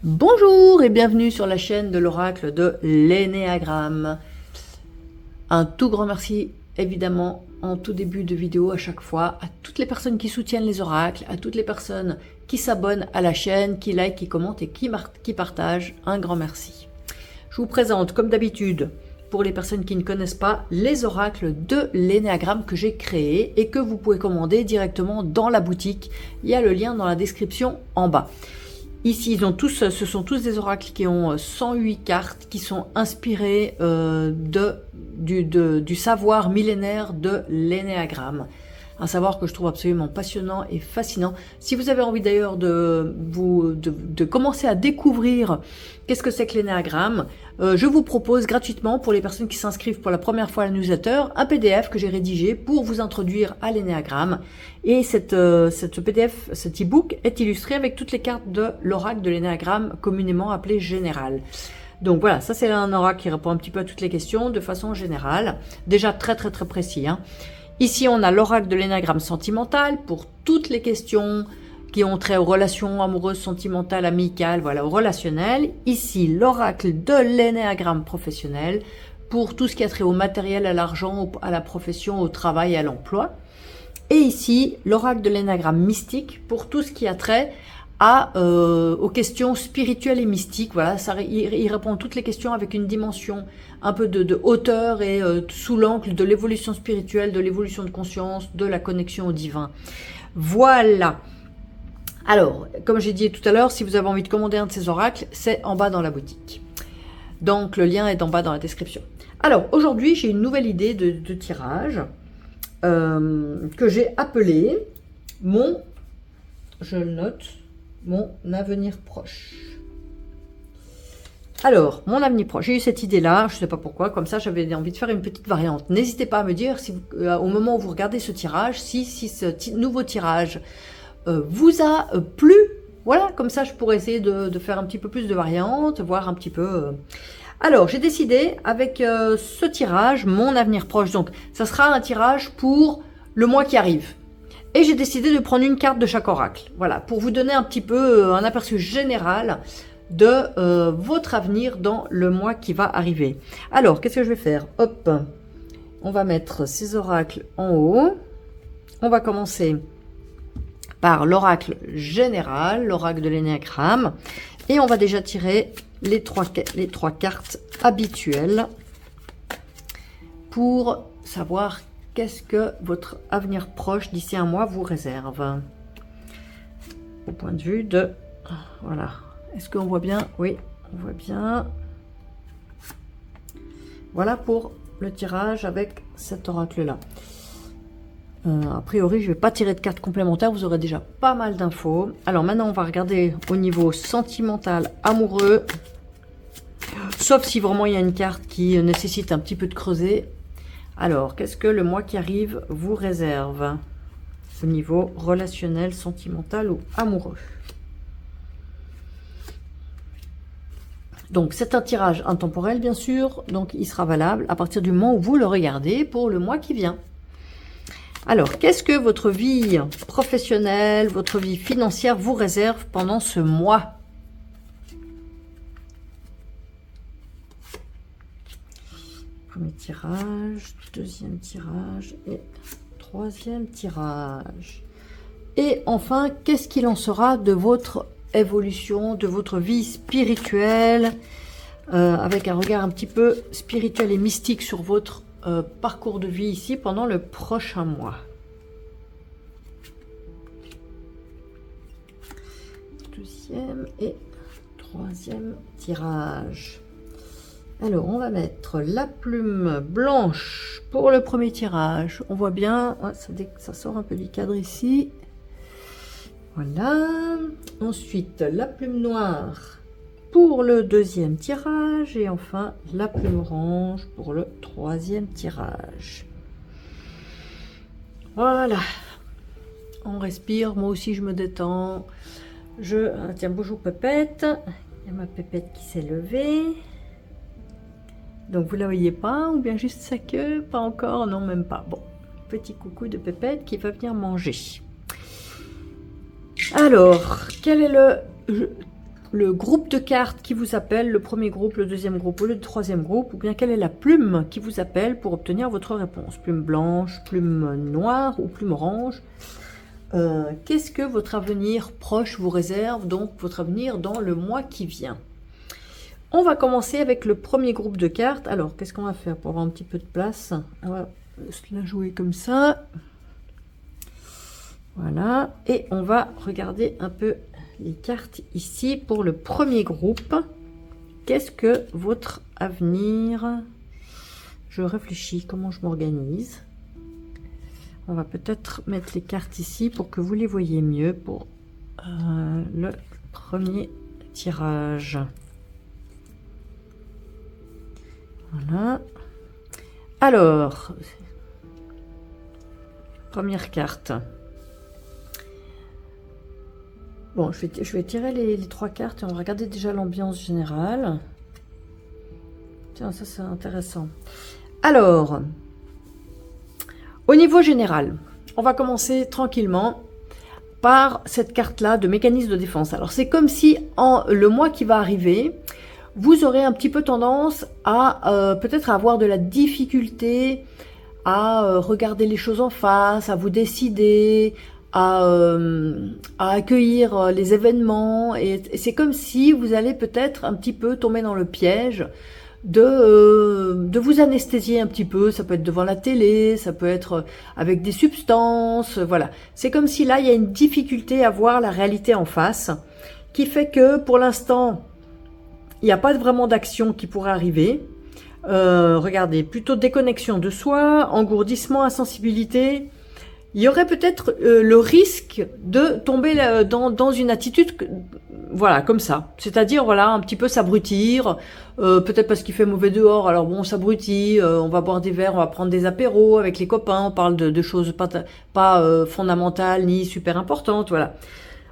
Bonjour et bienvenue sur la chaîne de l'oracle de l'énéagramme. Un tout grand merci évidemment en tout début de vidéo à chaque fois à toutes les personnes qui soutiennent les oracles, à toutes les personnes qui s'abonnent à la chaîne, qui like, qui commentent et qui partagent. Un grand merci. Je vous présente comme d'habitude, pour les personnes qui ne connaissent pas, les oracles de l'énéagramme que j'ai créés et que vous pouvez commander directement dans la boutique. Il y a le lien dans la description en bas. Ici, ce sont tous des oracles qui ont 108 cartes, qui sont inspirés du savoir millénaire de l'énéagramme. Un savoir que je trouve absolument passionnant et fascinant. Si vous avez envie d'ailleurs de commencer à découvrir qu'est-ce que c'est que l'énéagramme, je vous propose gratuitement pour les personnes qui s'inscrivent pour la première fois à la newsletter un PDF que j'ai rédigé pour vous introduire à l'énéagramme. Et ce PDF, cet e-book est illustré avec toutes les cartes de l'oracle de l'énéagramme communément appelé général. Donc voilà, ça c'est un oracle qui répond un petit peu à toutes les questions de façon générale. Déjà très précis, hein. Ici, on a l'oracle de l'énéagramme sentimental pour toutes les questions qui ont trait aux relations amoureuses, sentimentales, amicales, voilà, au relationnel. Ici, l'oracle de l'énéagramme professionnel pour tout ce qui a trait au matériel, à l'argent, à la profession, au travail, à l'emploi. Et ici, l'oracle de l'énéagramme mystique pour tout ce qui a trait aux questions spirituelles et mystiques. Voilà, il répond à toutes les questions avec une dimension un peu de hauteur et sous l'angle de l'évolution spirituelle, de l'évolution de conscience, de la connexion au divin. Voilà. Alors, comme j'ai dit tout à l'heure, si vous avez envie de commander un de ces oracles, c'est en bas dans la boutique. Donc, le lien est en bas dans la description. Alors, aujourd'hui, j'ai une nouvelle idée de tirage que j'ai appelé je le note, mon avenir proche. Alors, mon avenir proche, j'ai eu cette idée-là, je ne sais pas pourquoi, comme ça j'avais envie de faire une petite variante. N'hésitez pas à me dire, si au moment où vous regardez ce tirage, si ce nouveau tirage vous a plu. Voilà, comme ça je pourrais essayer de faire un petit peu plus de variantes, voir un petit peu... Alors, j'ai décidé avec ce tirage, mon avenir proche, donc ça sera un tirage pour le mois qui arrive. Et j'ai décidé de prendre une carte de chaque oracle. Voilà, pour vous donner un petit peu un aperçu général de votre avenir dans le mois qui va arriver. Alors, qu'est-ce que je vais faire? Hop, on va mettre ces oracles en haut. On va commencer par l'oracle général, l'oracle de l'énéagramme. Et on va déjà tirer les trois cartes habituelles pour savoir qu'est-ce que votre avenir proche d'ici un mois vous réserve. Au point de vue de... Voilà. Est-ce qu'on voit bien? Oui, on voit bien. Voilà pour le tirage avec cet oracle-là. A priori, je ne vais pas tirer de cartes complémentaires. Vous aurez déjà pas mal d'infos. Alors maintenant, on va regarder au niveau sentimental, amoureux. Sauf si vraiment il y a une carte qui nécessite un petit peu de creuser. Alors, qu'est-ce que le mois qui arrive vous réserve au niveau relationnel, sentimental ou amoureux? Donc, c'est un tirage intemporel, bien sûr. Donc, il sera valable à partir du moment où vous le regardez pour le mois qui vient. Alors, qu'est-ce que votre vie professionnelle, votre vie financière vous réserve pendant ce mois? Premier tirage, deuxième tirage et troisième tirage. Et enfin, qu'est-ce qu'il en sera de votre évolution, de votre vie spirituelle, avec un regard un petit peu spirituel et mystique sur votre parcours de vie ici pendant le prochain mois. Deuxième et troisième tirage. Alors, on va mettre la plume blanche pour le premier tirage. On voit bien, ouais, ça sort un peu du cadre ici. Voilà. Ensuite, la plume noire pour le deuxième tirage. Et enfin, la plume orange pour le troisième tirage. Voilà. On respire. Moi aussi, je me détends. Tiens, bonjour Pépette. Il y a ma Pépette qui s'est levée. Donc, vous la voyez pas, ou bien juste sa queue? Pas encore, non, même pas. Bon, petit coucou de Pépette qui va venir manger. Alors, quel est le le groupe de cartes qui vous appelle, le premier groupe, le deuxième groupe ou le troisième groupe, ou bien quelle est la plume qui vous appelle pour obtenir votre réponse. Plume blanche, plume noire ou plume orange. Qu'est-ce que votre avenir proche vous réserve, donc votre avenir dans le mois qui vient? On va commencer avec le premier groupe de cartes. Alors, qu'est-ce qu'on va faire pour avoir un petit peu de place? On va se la jouer comme ça. Voilà. Et on va regarder un peu les cartes ici pour le premier groupe. Qu'est-ce que votre avenir? Je réfléchis comment je m'organise. On va peut-être mettre les cartes ici pour que vous les voyez mieux pour le premier tirage. Voilà. Alors, première carte. Bon, je vais tirer les trois cartes et on va regarder déjà l'ambiance générale. Tiens, ça c'est intéressant. Alors, au niveau général, on va commencer tranquillement par cette carte-là de mécanisme de défense. Alors, c'est comme si le mois qui va arriver, vous aurez un petit peu tendance à peut-être avoir de la difficulté à regarder les choses en face, à vous décider, à accueillir les événements. Et c'est comme si vous allez peut-être un petit peu tomber dans le piège de vous anesthésier un petit peu. Ça peut être devant la télé, ça peut être avec des substances, voilà. C'est comme si là, il y a une difficulté à voir la réalité en face, qui fait que pour l'instant, il n'y a pas vraiment d'action qui pourrait arriver. Regardez, plutôt déconnexion de soi, engourdissement, insensibilité. Il y aurait peut-être le risque de tomber dans une attitude, voilà, comme ça. C'est-à-dire, voilà, un petit peu s'abrutir, peut-être parce qu'il fait mauvais dehors, alors bon, on s'abrutit, on va boire des verres, on va prendre des apéros avec les copains, on parle de choses pas fondamentales ni super importantes, voilà.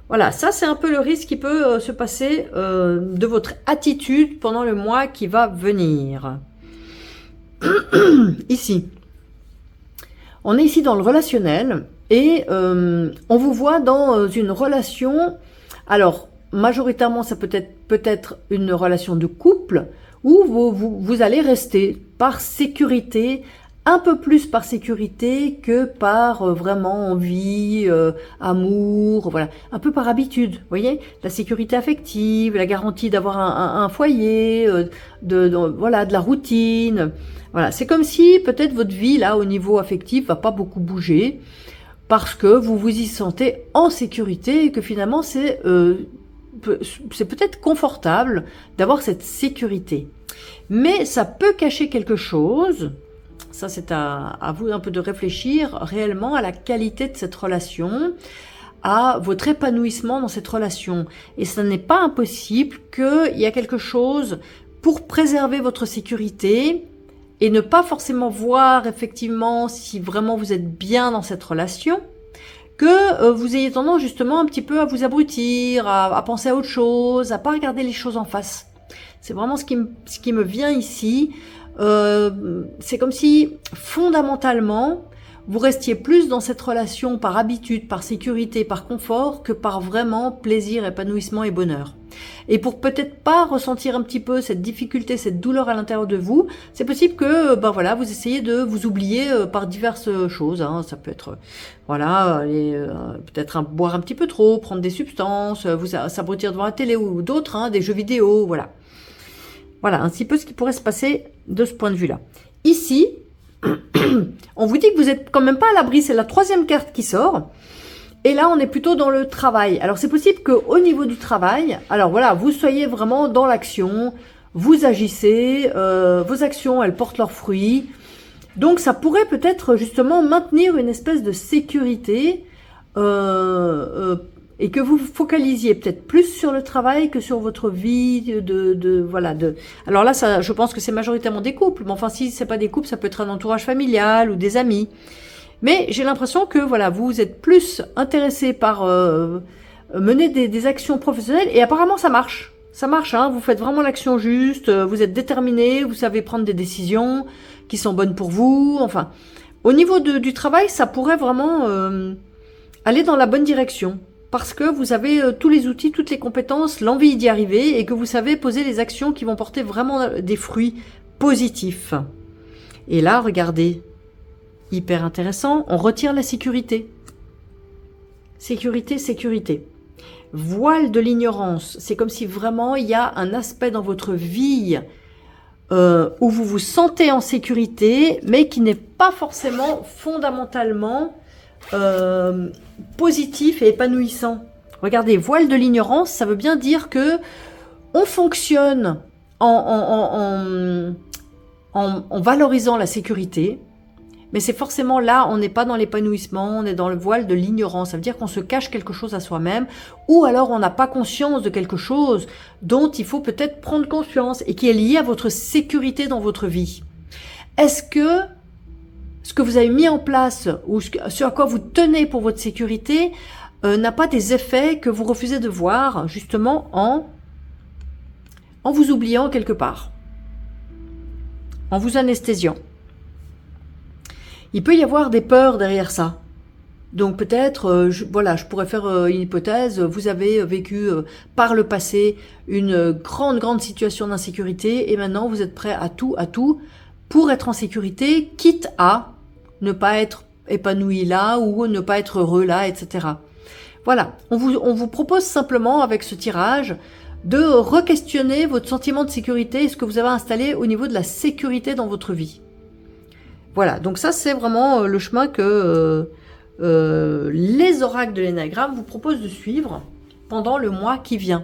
Voilà, ça c'est un peu le risque qui peut se passer de votre attitude pendant le mois qui va venir. Ici. On est ici dans le relationnel et on vous voit dans une relation. Alors, majoritairement, ça peut être une relation de couple où vous allez rester par sécurité, un peu plus par sécurité que par vraiment envie, amour, voilà, un peu par habitude, vous voyez, la sécurité affective, la garantie d'avoir un foyer, voilà, de la routine, voilà, c'est comme si peut-être votre vie là au niveau affectif va pas beaucoup bouger parce que vous vous y sentez en sécurité et que finalement c'est peut-être confortable d'avoir cette sécurité, mais ça peut cacher quelque chose. Ça, c'est à vous un peu de réfléchir réellement à la qualité de cette relation, à votre épanouissement dans cette relation. Et ce n'est pas impossible qu'il y a quelque chose pour préserver votre sécurité et ne pas forcément voir effectivement si vraiment vous êtes bien dans cette relation, que vous ayez tendance justement un petit peu à vous abrutir, à penser à autre chose, à pas regarder les choses en face. C'est vraiment ce qui me vient ici. C'est comme si fondamentalement vous restiez plus dans cette relation par habitude, par sécurité, par confort que par vraiment plaisir, épanouissement et bonheur. Et pour peut-être pas ressentir un petit peu cette difficulté, cette douleur à l'intérieur de vous, c'est possible que voilà, vous essayez de vous oublier par diverses choses, hein. Ça peut être voilà, peut-être boire un petit peu trop, prendre des substances, vous s'abrutir devant la télé ou d'autres, hein, des jeux vidéo, voilà. Voilà, un petit peu ce qui pourrait se passer de ce point de vue-là. Ici, on vous dit que vous êtes quand même pas à l'abri, c'est la troisième carte qui sort. Et là, on est plutôt dans le travail. Alors, c'est possible qu'au niveau du travail, alors voilà, vous soyez vraiment dans l'action, vous agissez, vos actions, elles portent leurs fruits. Donc, ça pourrait peut-être justement maintenir une espèce de sécurité et que vous focalisiez peut-être plus sur le travail que sur votre vie voilà. Alors là, ça, je pense que c'est majoritairement des couples. Mais enfin, si c'est pas des couples, ça peut être un entourage familial ou des amis. Mais j'ai l'impression que voilà, vous êtes plus intéressé par mener des actions professionnelles et apparemment ça marche. Ça marche, hein, vous faites vraiment l'action juste, vous êtes déterminé, vous savez prendre des décisions qui sont bonnes pour vous. Enfin, au niveau du travail, ça pourrait vraiment aller dans la bonne direction. parce que vous avez tous les outils, toutes les compétences, l'envie d'y arriver et que vous savez poser les actions qui vont porter vraiment des fruits positifs. Et là, regardez, hyper intéressant, on retire la sécurité. Sécurité, sécurité. Voile de l'ignorance, c'est comme si vraiment il y a un aspect dans votre vie où vous vous sentez en sécurité, mais qui n'est pas forcément fondamentalement positif et épanouissant. Regardez, voile de l'ignorance, ça veut bien dire que on fonctionne en valorisant la sécurité, mais c'est forcément là, on n'est pas dans l'épanouissement, on est dans le voile de l'ignorance. Ça veut dire qu'on se cache quelque chose à soi-même, ou alors on n'a pas conscience de quelque chose dont il faut peut-être prendre conscience et qui est lié à votre sécurité dans votre vie. Est-ce que ce que vous avez mis en place ou ce à quoi vous tenez pour votre sécurité n'a pas des effets que vous refusez de voir justement en vous oubliant quelque part, en vous anesthésiant? Il peut y avoir des peurs derrière ça. Donc peut-être, voilà, je pourrais faire une hypothèse, vous avez vécu par le passé une grande situation d'insécurité et maintenant vous êtes prêt à tout pour être en sécurité, quitte à ne pas être épanoui là ou ne pas être heureux là, etc. Voilà, on vous propose simplement avec ce tirage de re-questionner votre sentiment de sécurité et ce que vous avez installé au niveau de la sécurité dans votre vie. Voilà, donc ça c'est vraiment le chemin que les oracles de l'énéagramme vous proposent de suivre pendant le mois qui vient.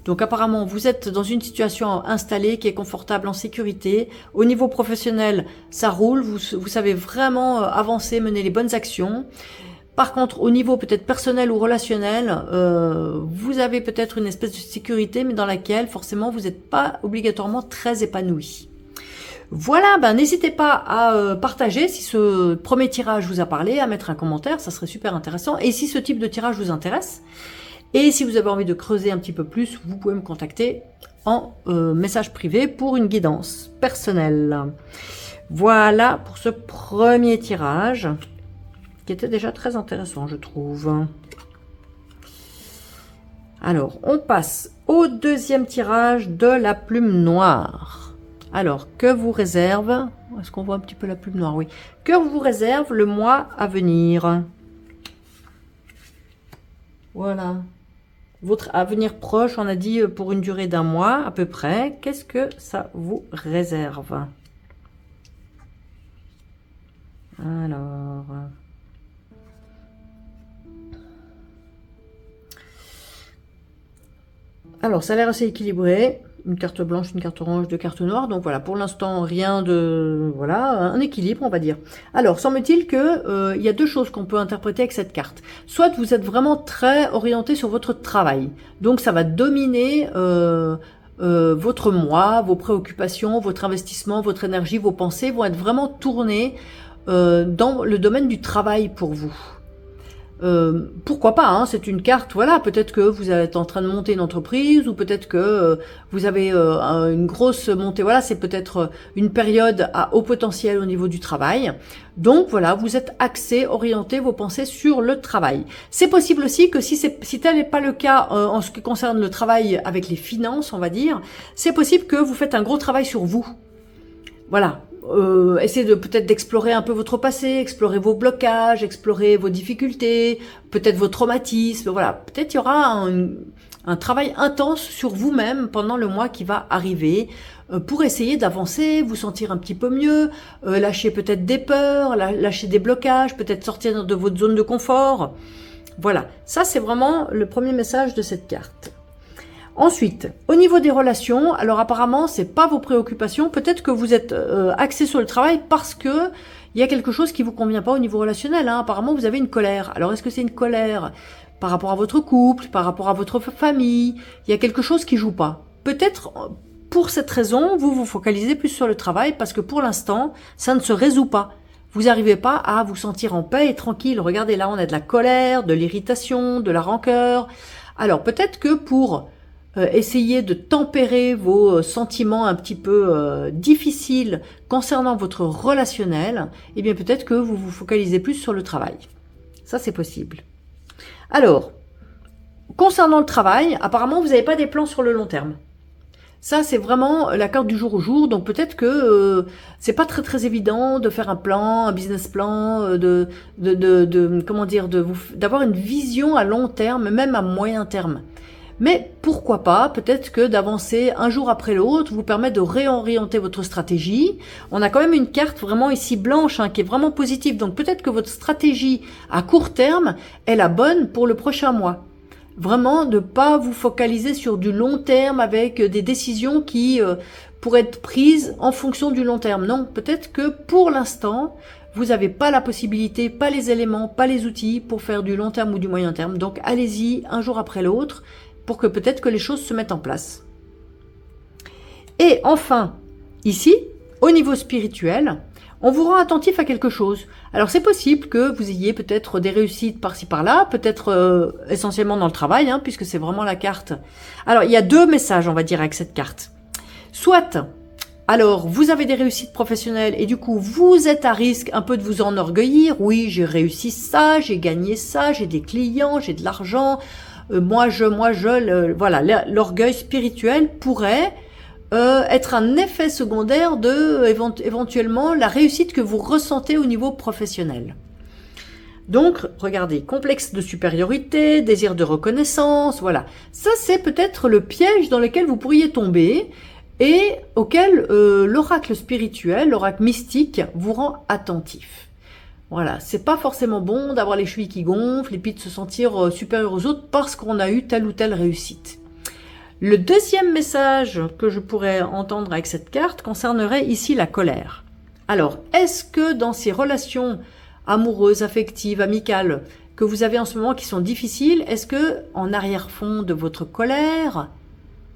Donc apparemment, vous êtes dans une situation installée qui est confortable, en sécurité. Au niveau professionnel, ça roule, vous savez vraiment avancer, mener les bonnes actions. Par contre, au niveau peut-être personnel ou relationnel, vous avez peut-être une espèce de sécurité, mais dans laquelle forcément vous n'êtes pas obligatoirement très épanoui. Voilà, n'hésitez pas à partager si ce premier tirage vous a parlé, à mettre un commentaire, ça serait super intéressant. Et si ce type de tirage vous intéresse, et si vous avez envie de creuser un petit peu plus, vous pouvez me contacter en message privé pour une guidance personnelle. Voilà pour ce premier tirage, qui était déjà très intéressant, je trouve. Alors, on passe au deuxième tirage de la plume noire. Alors, que vous réserve, est-ce qu'on voit un petit peu la plume noire? Oui. Que vous réserve le mois à venir? Voilà. Votre avenir proche, on a dit pour une durée d'1 mois à peu près. Qu'est-ce que ça vous réserve? Alors, ça a l'air assez équilibré. Une carte blanche, une carte orange, 2 cartes noires. Donc voilà, pour l'instant, rien de... Voilà, un équilibre, on va dire. Alors, semble-t-il que il y a 2 choses qu'on peut interpréter avec cette carte. Soit vous êtes vraiment très orienté sur votre travail. Donc, ça va dominer votre moi, vos préoccupations, votre investissement, votre énergie, vos pensées vont être vraiment tournées dans le domaine du travail pour vous. Pourquoi pas, hein, c'est une carte, voilà, peut-être que vous êtes en train de monter une entreprise ou peut-être que vous avez une grosse montée, voilà, c'est peut-être une période à haut potentiel au niveau du travail. Donc voilà, vous êtes axé, orienté vos pensées sur le travail. C'est possible aussi que si tel n'est pas le cas en ce qui concerne le travail avec les finances, on va dire, c'est possible que vous faites un gros travail sur vous. Voilà. Essayez de peut-être d'explorer un peu votre passé, explorer vos blocages, explorer vos difficultés, peut-être vos traumatismes, voilà. Peut-être il y aura un travail intense sur vous-même pendant le mois qui va arriver pour essayer d'avancer, vous sentir un petit peu mieux, lâcher peut-être des peurs, lâcher des blocages, peut-être sortir de votre zone de confort. Voilà, ça c'est vraiment le premier message de cette carte. Ensuite, au niveau des relations, alors apparemment, c'est pas vos préoccupations. Peut-être que vous êtes axé sur le travail parce que il y a quelque chose qui vous convient pas au niveau relationnel. Hein. Apparemment, vous avez une colère. Alors, est-ce que c'est une colère par rapport à votre couple, par rapport à votre famille? Il y a quelque chose qui joue pas. Peut-être pour cette raison, vous vous focalisez plus sur le travail parce que pour l'instant, ça ne se résout pas. Vous n'arrivez pas à vous sentir en paix et tranquille. Regardez, là, on a de la colère, de l'irritation, de la rancœur. Alors, peut-être que pour essayez de tempérer vos sentiments un petit peu difficiles concernant votre relationnel, et bien peut-être que vous vous focalisez plus sur le travail. Ça, c'est possible. Alors, concernant le travail, apparemment, vous n'avez pas des plans sur le long terme. Ça, c'est vraiment la carte du jour au jour. Donc peut-être que c'est pas très évident de faire un plan, un business plan, comment dire, d'avoir une vision à long terme, même à moyen terme. Mais pourquoi pas, peut-être que d'avancer un jour après l'autre vous permet de réorienter votre stratégie. On a quand même une carte vraiment ici blanche qui est vraiment positive. Donc peut-être que votre stratégie à court terme est la bonne pour le prochain mois. Vraiment, ne pas vous focaliser sur du long terme avec des décisions qui pourraient être prises en fonction du long terme. Non, peut-être que pour l'instant, vous n'avez pas la possibilité, pas les éléments, pas les outils pour faire du long terme ou du moyen terme. Donc allez-y un jour après l'autre pour que peut-être que les choses se mettent en place. Et enfin, ici, au niveau spirituel, on vous rend attentif à quelque chose. Alors c'est possible que vous ayez peut-être des réussites par-ci par-là, peut-être essentiellement dans le travail, puisque c'est vraiment la carte. Alors il y a deux messages, on va dire, avec cette carte. Soit, alors vous avez des réussites professionnelles et du coup vous êtes à risque un peu de vous enorgueillir. Oui, j'ai réussi ça, j'ai gagné ça, j'ai des clients, j'ai de l'argent. Voilà, l'orgueil spirituel pourrait être un effet secondaire de éventuellement la réussite que vous ressentez au niveau professionnel. Donc, regardez, complexe de supériorité, désir de reconnaissance, voilà. Ça, c'est peut-être le piège dans lequel vous pourriez tomber et auquel l'oracle spirituel, l'oracle mystique vous rend attentif. Voilà, c'est pas forcément bon d'avoir les chevilles qui gonflent et puis de se sentir supérieur aux autres parce qu'on a eu telle ou telle réussite. Le deuxième message que je pourrais entendre avec cette carte concernerait ici la colère. Alors, est-ce que dans ces relations amoureuses, affectives, amicales que vous avez en ce moment qui sont difficiles, est-ce que en arrière-fond de votre colère,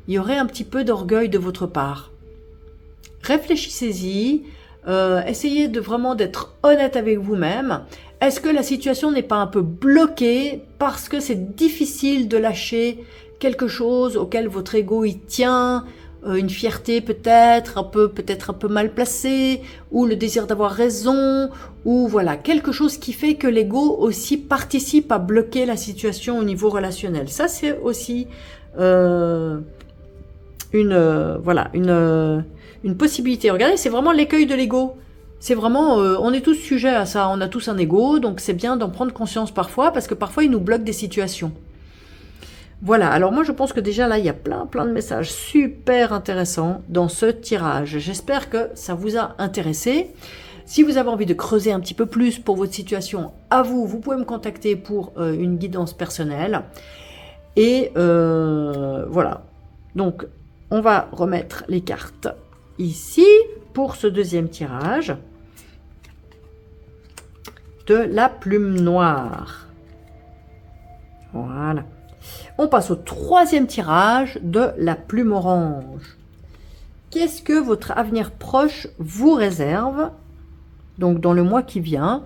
il y aurait un petit peu d'orgueil de votre part? Réfléchissez-y. Essayez de vraiment d'être honnête avec vous-même. Est-ce que la situation n'est pas un peu bloquée parce que c'est difficile de lâcher quelque chose auquel votre ego y tient, une fierté peut-être un peu mal placée, ou le désir d'avoir raison, ou voilà, quelque chose qui fait que l'ego aussi participe à bloquer la situation au niveau relationnel. Ça, c'est aussi une possibilité. Regardez, c'est vraiment l'écueil de l'ego. C'est vraiment, on est tous sujets à ça, on a tous un ego, donc c'est bien d'en prendre conscience parfois, parce que parfois il nous bloque des situations. Voilà, alors moi je pense que déjà là, il y a plein de messages super intéressants dans ce tirage. J'espère que ça vous a intéressé. Si vous avez envie de creuser un petit peu plus pour votre situation à vous, vous pouvez me contacter pour une guidance personnelle. Et voilà, donc on va remettre les cartes ici pour ce deuxième tirage de la plume noire. Voilà. On passe au troisième tirage de la plume orange. Qu'est-ce que votre avenir proche vous réserve? Donc dans le mois qui vient,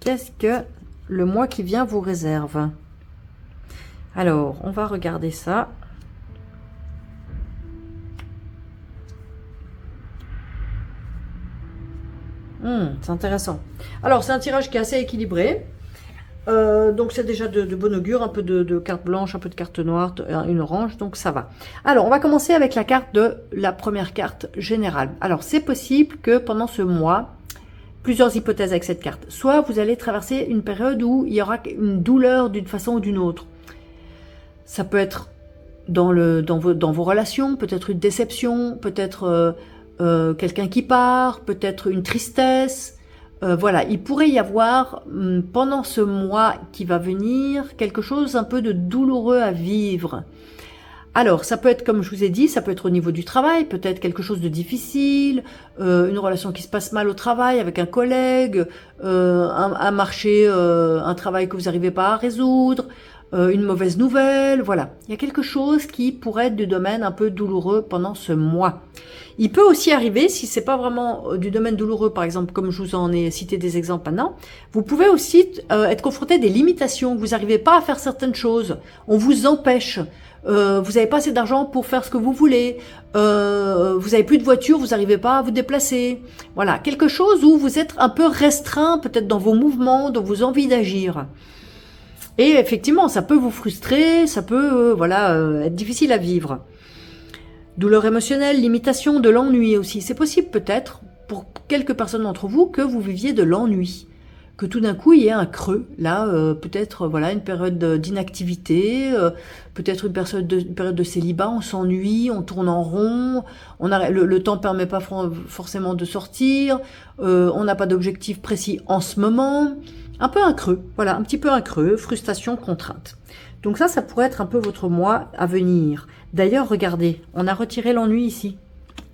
qu'est-ce que le mois qui vient vous réserve? Alors, on va regarder ça. C'est intéressant. Alors, c'est un tirage qui est assez équilibré. Donc, c'est déjà de bon augure. Un peu de carte blanche, un peu de carte noire, une orange. Donc, ça va. Alors, on va commencer avec la carte de la première carte générale. Alors, c'est possible que pendant ce mois, plusieurs hypothèses avec cette carte. Soit vous allez traverser une période où il y aura une douleur d'une façon ou d'une autre. Ça peut être dans vos relations, peut-être une déception, peut-être quelqu'un qui part, peut-être une tristesse. Voilà, il pourrait y avoir pendant ce mois qui va venir quelque chose un peu de douloureux à vivre. Alors, ça peut être, comme je vous ai dit, ça peut être au niveau du travail, peut-être quelque chose de difficile, une relation qui se passe mal au travail avec un collègue, un marché, un travail que vous n'arrivez pas à résoudre, une mauvaise nouvelle, voilà. Il y a quelque chose qui pourrait être du domaine un peu douloureux pendant ce mois. Il peut aussi arriver, si c'est pas vraiment du domaine douloureux, par exemple, comme je vous en ai cité des exemples maintenant, vous pouvez aussi être confronté à des limitations, vous n'arrivez pas à faire certaines choses, on vous empêche, vous n'avez pas assez d'argent pour faire ce que vous voulez, vous n'avez plus de voiture, vous n'arrivez pas à vous déplacer. Voilà, quelque chose où vous êtes un peu restreint, peut-être dans vos mouvements, dans vos envies d'agir. Et effectivement, ça peut vous frustrer, ça peut être difficile à vivre. Douleur émotionnelle, limitation, de l'ennui aussi. C'est possible peut-être, pour quelques personnes d'entre vous, que vous viviez de l'ennui. Que tout d'un coup, il y ait un creux. Là, peut-être une période d'inactivité, peut-être une période de célibat, on s'ennuie, on tourne en rond, le temps ne permet pas forcément de sortir, on n'a pas d'objectif précis en ce moment. Un peu un creux, voilà, un petit peu un creux, frustration, contrainte. Donc ça pourrait être un peu votre mois à venir. D'ailleurs, regardez, on a retiré l'ennui ici.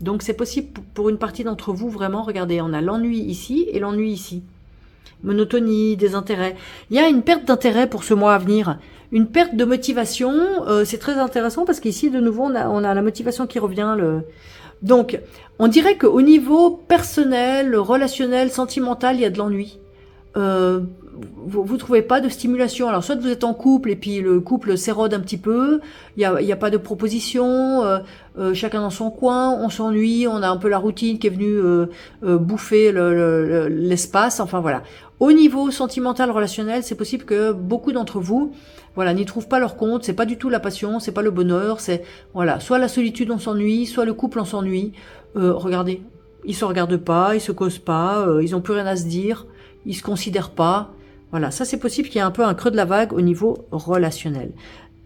Donc c'est possible pour une partie d'entre vous, vraiment, regardez, on a l'ennui ici et l'ennui ici. Monotonie, désintérêt. Il y a une perte d'intérêt pour ce mois à venir. Une perte de motivation, c'est très intéressant parce qu'ici, de nouveau, on a la motivation qui revient. Donc, on dirait qu'au niveau personnel, relationnel, sentimental, il y a de l'ennui. Vous trouvez pas de stimulation. Alors soit vous êtes en couple et puis le couple s'érode un petit peu, il y a pas de proposition, chacun dans son coin, on s'ennuie, on a un peu la routine qui est venue bouffer l'espace, enfin voilà. Au niveau sentimental, relationnel, c'est possible que beaucoup d'entre vous n'y trouvent pas leur compte, c'est pas du tout la passion, c'est pas le bonheur, c'est soit la solitude on s'ennuie, soit le couple on s'ennuie. Regardez, ils se regardent pas, ils se causent pas, ils ont plus rien à se dire. Ils se considèrent pas. Voilà, ça c'est possible qu'il y ait un peu un creux de la vague au niveau relationnel.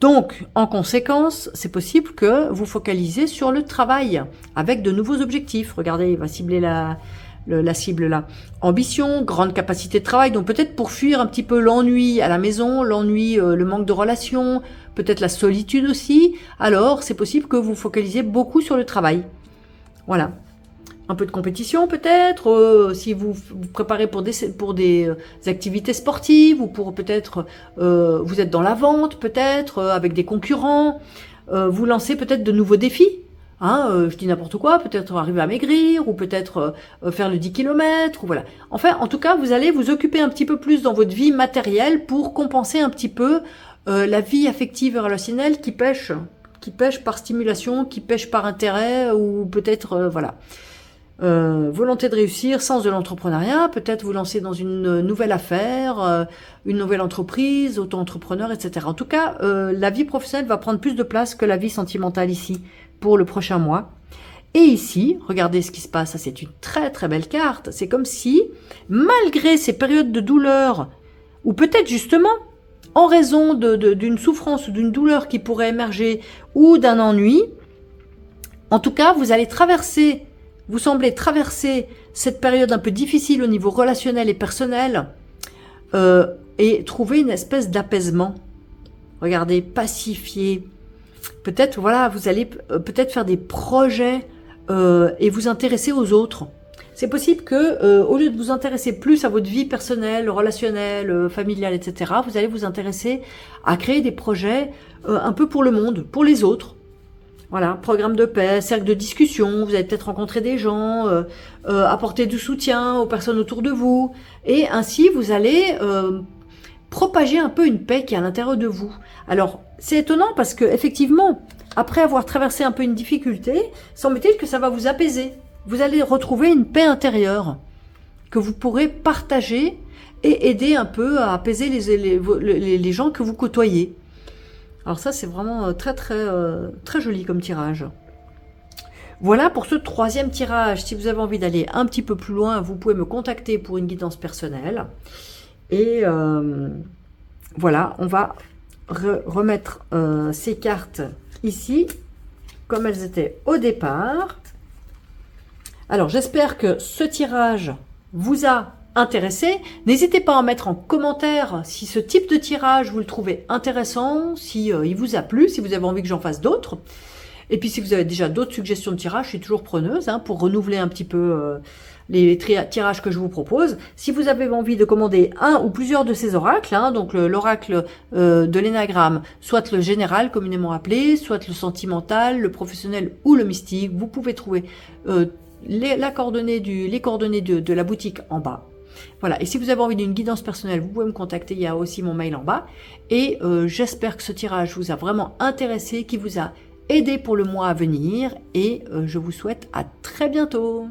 Donc, en conséquence, c'est possible que vous focalisez sur le travail avec de nouveaux objectifs. Regardez, il va cibler la cible là. Ambition, grande capacité de travail, donc peut-être pour fuir un petit peu l'ennui à la maison, l'ennui, le manque de relations, peut-être la solitude aussi. Alors, c'est possible que vous focalisez beaucoup sur le travail. Voilà. Un peu de compétition peut-être, si vous vous préparez pour des activités sportives ou pour peut-être vous êtes dans la vente peut-être avec des concurrents, vous lancez peut-être de nouveaux défis. Je dis n'importe quoi, peut-être arriver à maigrir ou peut-être faire le 10 km ou voilà. Enfin, en tout cas, vous allez vous occuper un petit peu plus dans votre vie matérielle pour compenser un petit peu la vie affective et relationnelle qui pêche par stimulation, qui pêche par intérêt ou peut-être volonté de réussir, sens de l'entrepreneuriat, peut-être vous lancer dans une nouvelle affaire, une nouvelle entreprise, auto-entrepreneur, etc. En tout cas, la vie professionnelle va prendre plus de place que la vie sentimentale ici pour le prochain mois. Et ici, regardez ce qui se passe, ça c'est une très très belle carte, c'est comme si, malgré ces périodes de douleur, ou peut-être justement, en raison d'une souffrance ou d'une douleur qui pourrait émerger, ou d'un ennui, en tout cas, vous semblez traverser cette période un peu difficile au niveau relationnel et personnel et trouver une espèce d'apaisement. Regardez, pacifier. Peut-être, vous allez peut-être faire des projets et vous intéresser aux autres. C'est possible que, au lieu de vous intéresser plus à votre vie personnelle, relationnelle, familiale, etc., vous allez vous intéresser à créer des projets un peu pour le monde, pour les autres. Voilà, programme de paix, cercle de discussion, vous allez peut-être rencontrer des gens, apporter du soutien aux personnes autour de vous, et ainsi vous allez propager un peu une paix qui est à l'intérieur de vous. Alors, c'est étonnant parce que effectivement, après avoir traversé un peu une difficulté, semble-t-il que ça va vous apaiser. Vous allez retrouver une paix intérieure que vous pourrez partager et aider un peu à apaiser les gens que vous côtoyez. Alors ça, c'est vraiment très très joli comme tirage. Voilà pour ce troisième tirage. Si vous avez envie d'aller un petit peu plus loin, vous pouvez me contacter pour une guidance personnelle. Et voilà, on va remettre ces cartes ici, comme elles étaient au départ. Alors, j'espère que ce tirage vous a intéressé. N'hésitez pas à en mettre en commentaire si ce type de tirage vous le trouvez intéressant, si il vous a plu, si vous avez envie que j'en fasse d'autres. Et puis si vous avez déjà d'autres suggestions de tirage, je suis toujours preneuse pour renouveler un petit peu les tirages que je vous propose. Si vous avez envie de commander un ou plusieurs de ces oracles, donc l'oracle de l'énagramme, soit le général communément appelé, soit le sentimental, le professionnel ou le mystique, vous pouvez trouver les coordonnées de la boutique en bas. Voilà, et si vous avez envie d'une guidance personnelle, vous pouvez me contacter, il y a aussi mon mail en bas. Et j'espère que ce tirage vous a vraiment intéressé, qui vous a aidé pour le mois à venir. Et je vous souhaite à très bientôt.